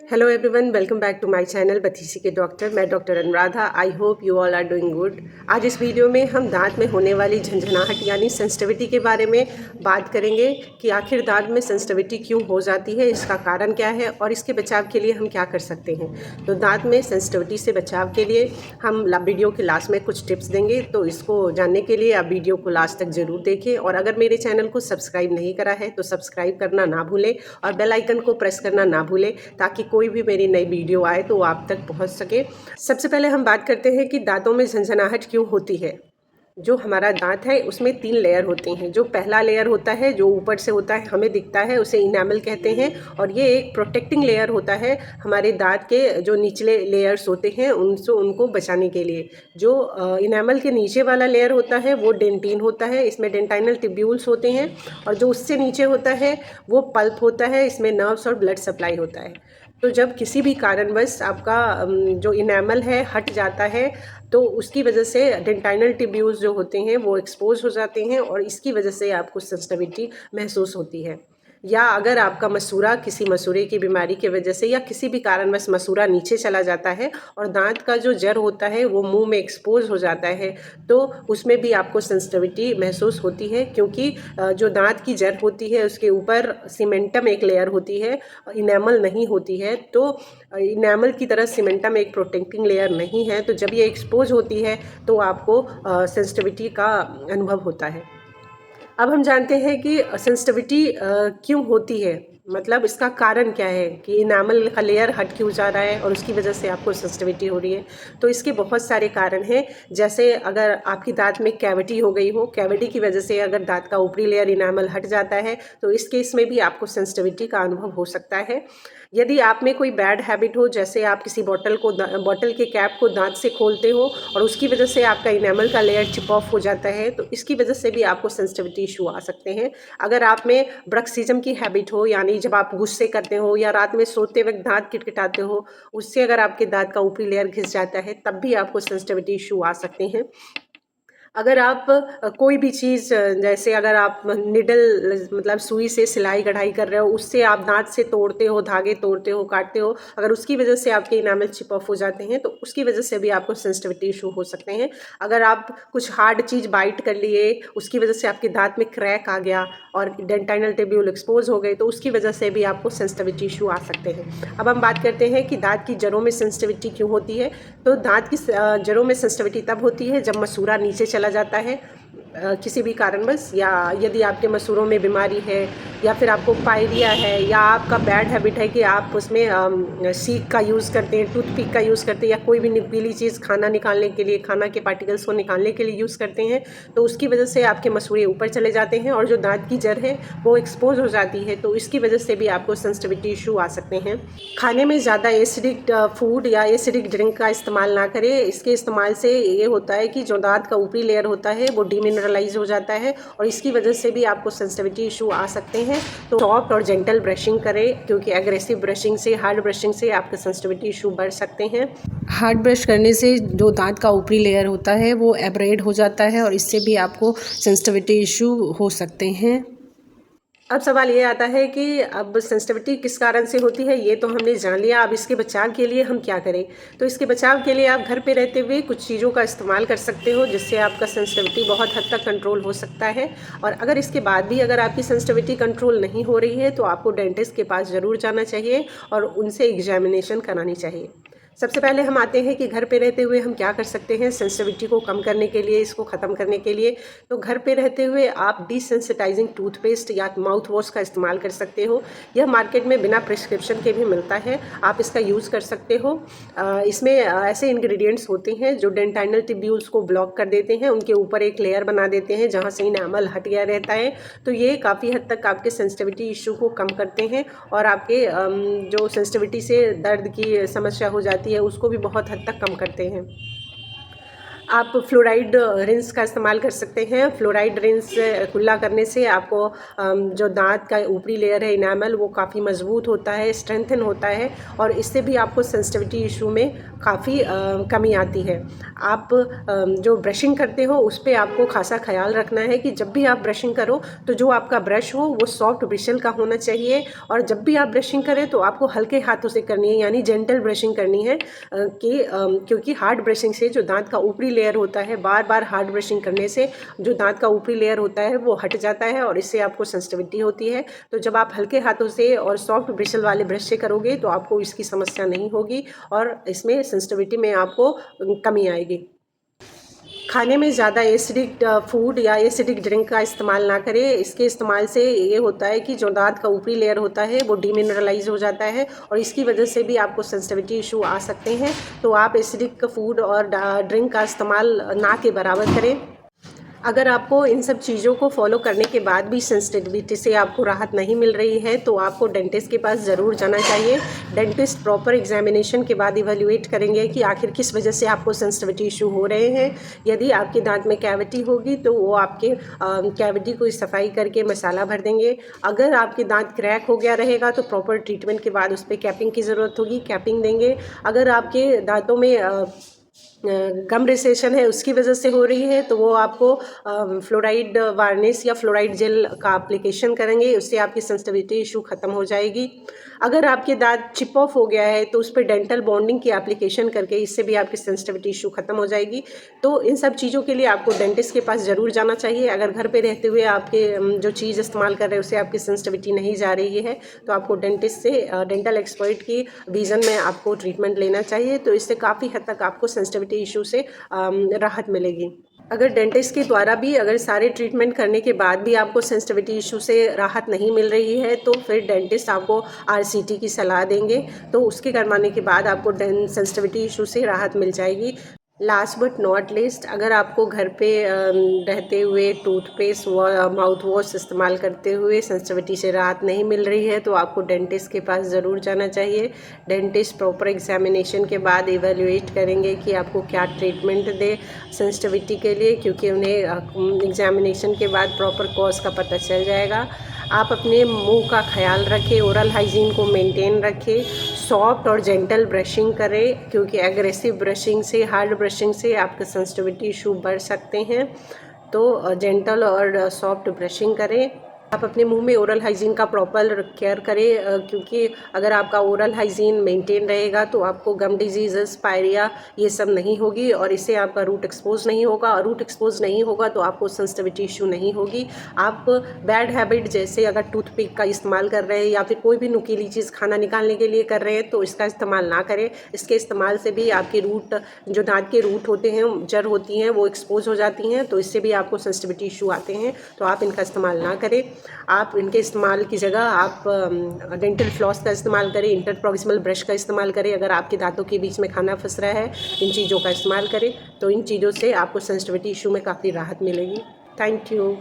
Hello everyone, welcome back to my channel बथीसी के doctor. मैं doctor Anuradha. I hope you all are doing good. आज इस video में हम दांत में होने वाली झंझनाहट यानी सेंसिटिविटी के बारे में बात करेंगे कि आखिर दांत में सेंसिटिविटी क्यों हो जाती है, इसका कारण क्या है और इसके बचाव के लिए हम क्या कर सकते हैं। तो दांत में सेंसिटिविटी से बचाव के लिए हम वीडियो के लास्ट में कुछ टिप्स देंगे, तो इसको जानने के लिए आप वीडियो को लास्ट तक ज़रूर देखें। और अगर मेरे चैनल को सब्सक्राइब नहीं करा है तो सब्सक्राइब करना ना भूलें और बेल आइकन को प्रेस करना ना भूलें, ताकि कोई भी मेरी नई वीडियो आए तो आप तक पहुंच सके। सबसे पहले हम बात करते हैं कि दांतों में झंझनाहट क्यों होती है। जो हमारा दांत है उसमें 3 लेयर होते हैं। जो पहला लेयर होता है जो ऊपर से होता है, हमें दिखता है, उसे इनेमल कहते हैं। और ये एक प्रोटेक्टिंग लेयर होता है हमारे दांत के जो निचले लेयर्स होते हैं उनको बचाने के लिए। जो इनेमल के नीचे वाला लेयर होता है वो डेंटिन होता है, इसमें डेंटाइनल ट्यूब्यूल्स होते हैं। और जो उससे नीचे होता है वो पल्प होता है, इसमें नर्व्स और ब्लड सप्लाई होता है। तो जब किसी भी कारणवश आपका जो इनेमल है हट जाता है तो उसकी वजह से डेंटाइनल ट्यूब्यूल्स जो होते हैं वो एक्सपोज हो जाते हैं और इसकी वजह से आपको सेंसिटिविटी महसूस होती है। या अगर आपका मसूड़ा किसी मसूड़े की बीमारी की वजह से या किसी भी कारणवश मसूड़ा नीचे चला जाता है और दांत का जो जड़ होता है वो मुंह में एक्सपोज हो जाता है, तो उसमें भी आपको सेंसिटिविटी महसूस होती है। क्योंकि जो दांत की जड़ होती है उसके ऊपर सीमेंटम एक लेयर होती है, इनेमल नहीं होती है। तो इनेमल की तरह सीमेंटम एक प्रोटेक्टिंग लेयर नहीं है, तो जब ये एक्सपोज होती है तो आपको सेंसिटिविटी का अनुभव होता है। अब हम जानते हैं कि सेंसिटिविटी क्यों होती है, मतलब इसका कारण क्या है कि इनामल का लेयर हट क्यों जा रहा है और उसकी वजह से आपको सेंसिटिविटी हो रही है। तो इसके बहुत सारे कारण हैं। जैसे अगर आपकी दांत में कैविटी हो गई हो, कैविटी की वजह से अगर दांत का ऊपरी लेयर इनामल हट जाता है तो इस केस में भी आपको सेंसिटिविटी का अनुभव हो सकता है। यदि आप में कोई बैड हैबिट हो, जैसे आप किसी बॉटल के कैप को दांत से खोलते हो और उसकी वजह से आपका इनेमल का लेयर चिप ऑफ हो जाता है, तो इसकी वजह से भी आपको सेंसिटिविटी इशू आ सकते हैं। अगर आप में ब्रक्सिज्म की हैबिट हो, यानी जब आप गुस्से करते हो या रात में सोते वक्त दांत किटकिटाते हो, उससे अगर आपके दांत का ऊपरी लेयर घिस जाता है तब भी आपको सेंसिटिविटी इशू आ सकते हैं। अगर आप कोई भी चीज़ जैसे अगर आप निडल मतलब सुई से सिलाई कढ़ाई कर रहे हो, उससे आप दांत से तोड़ते हो, धागे तोड़ते हो, काटते हो, अगर उसकी वजह से आपके इनामल चिप ऑफ हो जाते हैं तो उसकी वजह से भी आपको सेंसिटिविटी इशू हो सकते हैं। अगर आप कुछ हार्ड चीज़ बाइट कर लिए, उसकी वजह से आपके दांत में क्रैक आ गया और डेंटाइनल ट्यूब्यूल एक्सपोज हो गए, तो उसकी वजह से भी आपको सेंसिटिविटी इशू आ सकते हैं। अब हम बात करते हैं कि दांत की जड़ों में सेंसिटिविटी क्यों होती है। तो दांत की जड़ों में सेंसिटिविटी तब होती है जब मसूड़ा नीचे चला जाता है किसी भी कारणवश, या यदि आपके मसूड़ों में बीमारी है, या फिर आपको पायरिया है, या आपका बैड हैबिट है कि आप उसमें सीख का यूज़ करते हैं, टूथपिक का यूज़ करते हैं, या कोई भी नुकीली चीज़ खाना निकालने के लिए, खाना के पार्टिकल्स को निकालने के लिए यूज़ करते हैं, तो उसकी वजह से आपके मसूड़े ऊपर चले जाते हैं और जो दांत की जड़ है वो एक्सपोज हो जाती है, तो इसकी वजह से भी आपको सेंसिटिविटी इशू आ सकते हैं। खाने में ज़्यादा एसिडिक फूड या एसिडिक ड्रिंक का इस्तेमाल ना करें। इसके इस्तेमाल से ये होता है कि जो दांत का ऊपरी लेयर होता है वो डीमिनरलाइज हो जाता है और इसकी वजह से भी आपको सेंसिटिविटी इशू आ सकते हैं। तो सॉफ्ट और जेंटल ब्रशिंग करें, क्योंकि एग्रेसिव ब्रशिंग से, हार्ड ब्रशिंग से आपके सेंसिटिविटी इशू बढ़ सकते हैं। हार्ड ब्रश करने से जो दांत का ऊपरी लेयर होता है वो एब्रेड हो जाता है और इससे भी आपको सेंसिटिविटी इशू हो सकते हैं। अब सवाल ये आता है कि अब सेंसिटिविटी किस कारण से होती है, ये तो हमने जान लिया। अब इसके बचाव के लिए हम क्या करें। तो इसके बचाव के लिए आप घर पे रहते हुए कुछ चीज़ों का इस्तेमाल कर सकते हो जिससे आपका सेंसिटिविटी बहुत हद तक कंट्रोल हो सकता है। और अगर इसके बाद भी अगर आपकी सेंसिटिविटी कंट्रोल नहीं हो रही है तो आपको डेंटिस्ट के पास ज़रूर जाना चाहिए और उनसे एग्जामिनेशन करानी चाहिए। सबसे पहले हम आते हैं कि घर पे रहते हुए हम क्या कर सकते हैं सेंसिटिविटी को कम करने के लिए, इसको ख़त्म करने के लिए। तो घर पे रहते हुए आप डिसेंसिटाइजिंग टूथपेस्ट या माउथ वॉश का इस्तेमाल कर सकते हो। यह मार्केट में बिना प्रिस्क्रिप्शन के भी मिलता है, आप इसका यूज़ कर सकते हो। इसमें ऐसे इंग्रेडिएंट्स होते हैं जो डेंटाइनल ट्यूब्यूल्स को ब्लॉक कर देते हैं, उनके ऊपर एक लेयर बना देते हैं जहाँ से इनेमल हट गया रहता है। तो ये काफ़ी हद तक आपके सेंसिटिविटी इशू को कम करते हैं और आपके जो सेंसिटिविटी से दर्द की समस्या हो जाती है उसको भी बहुत हद तक कम करते हैं। आप फ्लोराइड रिंस का इस्तेमाल कर सकते हैं। फ्लोराइड रिंस कुल्ला करने से आपको जो दांत का ऊपरी लेयर है इनामल वो काफ़ी मजबूत होता है, स्ट्रेंथन होता है और इससे भी आपको सेंसिटिविटी इशू में काफ़ी कमी आती है। आप जो ब्रशिंग करते हो उस पर आपको खासा ख्याल रखना है कि जब भी आप ब्रशिंग करो तो जो आपका ब्रश हो वो सॉफ्ट ब्रिसल का होना चाहिए और जब भी आप ब्रशिंग करें तो आपको हल्के हाथों से करनी है, यानी जेंटल ब्रशिंग करनी है क्योंकि हार्ड ब्रशिंग से जो दांत का ऊपरी लेयर होता है, बार बार हार्ड ब्रशिंग करने से जो दांत का ऊपरी लेयर होता है वो हट जाता है और इससे आपको सेंसिटिविटी होती है। तो जब आप हल्के हाथों से और सॉफ्ट ब्रिसल वाले ब्रश से करोगे तो आपको इसकी समस्या नहीं होगी और इसमें सेंसिटिविटी में आपको कमी आएगी। खाने में ज़्यादा एसिडिक फूड या एसिडिक ड्रिंक का इस्तेमाल ना करें। इसके इस्तेमाल से ये होता है कि जो दांत का ऊपरी लेयर होता है वो डीमिनरलाइज हो जाता है और इसकी वजह से भी आपको सेंसिटिविटी इशू आ सकते हैं। तो आप एसिडिक फूड और ड्रिंक का इस्तेमाल ना के बराबर करें। अगर आपको इन सब चीज़ों को फॉलो करने के बाद भी सेंसिटिविटी से आपको राहत नहीं मिल रही है तो आपको डेंटिस्ट के पास ज़रूर जाना चाहिए। डेंटिस्ट प्रॉपर एग्जामिनेशन के बाद इवैल्यूएट करेंगे कि आखिर किस वजह से आपको सेंसिटिविटी इशू हो रहे हैं। यदि आपके दांत में कैविटी होगी तो वो आपके कैविटी को सफाई करके मसाला भर देंगे। अगर आपके दांत क्रैक हो गया रहेगा तो प्रॉपर ट्रीटमेंट के बाद उस पर कैपिंग की ज़रूरत होगी, कैपिंग देंगे। अगर आपके दांतों में गम रिसेशन है उसकी वजह से हो रही है तो वो आपको फ्लोराइड वार्निश या फ्लोराइड जेल का एप्लीकेशन करेंगे, उससे आपकी सेंसिटिविटी इशू ख़त्म हो जाएगी। अगर आपके दांत चिप ऑफ हो गया है तो उस पर डेंटल बॉन्डिंग की एप्लीकेशन करके इससे भी आपकी सेंसिटिविटी इशू ख़त्म हो जाएगी। तो इन सब चीज़ों के लिए आपको डेंटिस्ट के पास ज़रूर जाना चाहिए। अगर घर पे रहते हुए आपके जो चीज़ इस्तेमाल कर रहे हैं उससे आपकी सेंसिटिविटी नहीं जा रही है तो आपको डेंटिस्ट से डेंटल एक्सपर्ट की विज़न में आपको ट्रीटमेंट लेना चाहिए। तो इससे काफ़ी हद तक आपको सेंसिटिविटी इशू से राहत मिलेगी। अगर डेंटिस्ट के द्वारा भी अगर सारे ट्रीटमेंट करने के बाद भी आपको सेंसिटिविटी इशू से राहत नहीं मिल रही है तो फिर डेंटिस्ट आपको आरसीटी की सलाह देंगे, तो उसके करवाने के बाद आपको सेंसिटिविटी इशू से राहत मिल जाएगी। लास्ट बट नॉट लीस्ट, अगर आपको घर पे रहते हुए टूथपेस्ट व माउथ वॉश इस्तेमाल करते हुए सेंसिटिविटी से राहत नहीं मिल रही है तो आपको डेंटिस्ट के पास ज़रूर जाना चाहिए। डेंटिस्ट प्रॉपर एग्जामिनेशन के बाद इवैल्यूएट करेंगे कि आपको क्या ट्रीटमेंट दे सेंसिटिविटी के लिए, क्योंकि उन्हें एग्जामिनेशन के बाद प्रॉपर कॉज का पता चल जाएगा। आप अपने मुंह का ख्याल रखें, ओरल हाइजीन को मेंटेन रखें, सॉफ्ट और जेंटल ब्रशिंग करें क्योंकि एग्रेसिव ब्रशिंग से, हार्ड ब्रशिंग से आपके सेंसिटिविटी इशू बढ़ सकते हैं। तो जेंटल और सॉफ्ट ब्रशिंग करें। आप अपने मुंह में ओरल हाइजीन का प्रॉपर केयर करें क्योंकि अगर आपका ओरल हाइजीन मेंटेन रहेगा तो आपको गम डिजीज़, पायरिया ये सब नहीं होगी और इससे आपका रूट एक्सपोज नहीं होगा और रूट एक्सपोज नहीं होगा तो आपको सेंसिटिविटी इशू नहीं होगी। आप बैड हैबिट जैसे अगर टूथपिक का इस्तेमाल कर रहे हैं या फिर कोई भी नुकीली चीज़ खाना निकालने के लिए कर रहे हैं तो इसका इस्तेमाल ना करें। इसके इस्तेमाल से भी आपके रूट, जो दांत के रूट होते हैं, जड़ होती हैं, वो एक्सपोज हो जाती हैं तो इससे भी आपको सेंसिटिविटी इशू आते हैं। तो आप इनका इस्तेमाल ना करें। आप इनके इस्तेमाल की जगह आप डेंटल फ्लॉस का इस्तेमाल करें, इंटरप्रॉक्सिमल ब्रश का इस्तेमाल करें। अगर आपके दांतों के बीच में खाना फंस रहा है, इन चीज़ों का इस्तेमाल करें तो इन चीज़ों से आपको सेंसिटिविटी इशू में काफ़ी राहत मिलेगी। Thank you.